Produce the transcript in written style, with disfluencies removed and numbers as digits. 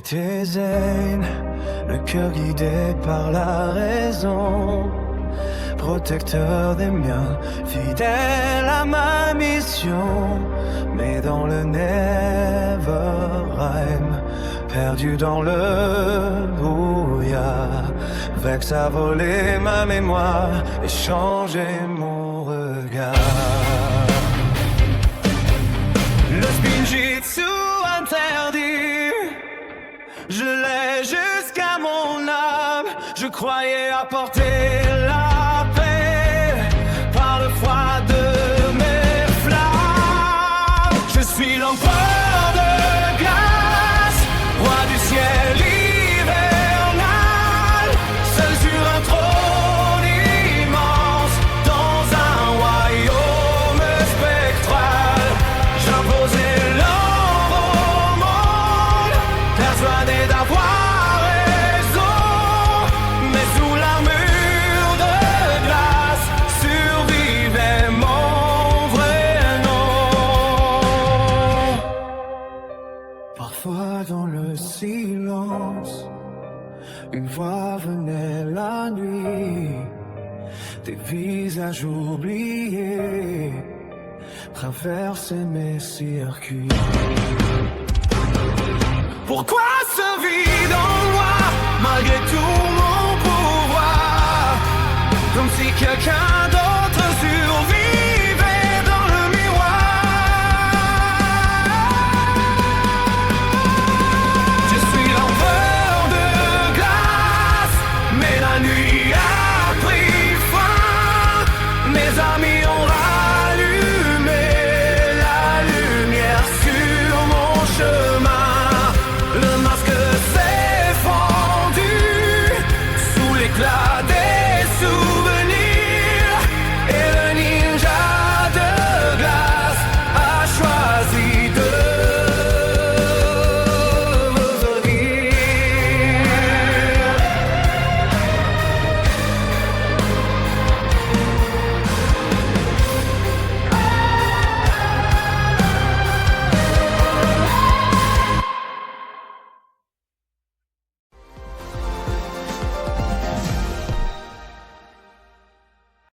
J'étais zen, le cœur guidé par la raison, protecteur des miens, fidèle à ma mission, mais dans le never rhyme, perdu dans le brouillard, vexe à voler ma mémoire et changer mon regard. Le spinjitzu interdit, je l'ai jusqu'à mon âme. Je croyais apporter la paix par le froid de mes flammes. Je suis l'empereur de glace, roi du ciel hivernal, seul sur un trône immense, dans un royaume spectral. J'imposais l'ordre au monde, persuadé d'avoir raison, mais sous l'armure de glace survivait mon vrai nom. Parfois dans le silence, une voix venait la nuit, des visages oubliés traversaient mes circuits. Pourquoi ce vide en moi, malgré tout mon pouvoir, comme si quelqu'un d'autre survivait dans le miroir. Je suis l'empereur de glace, mais la nuit a pris fin. Mes amis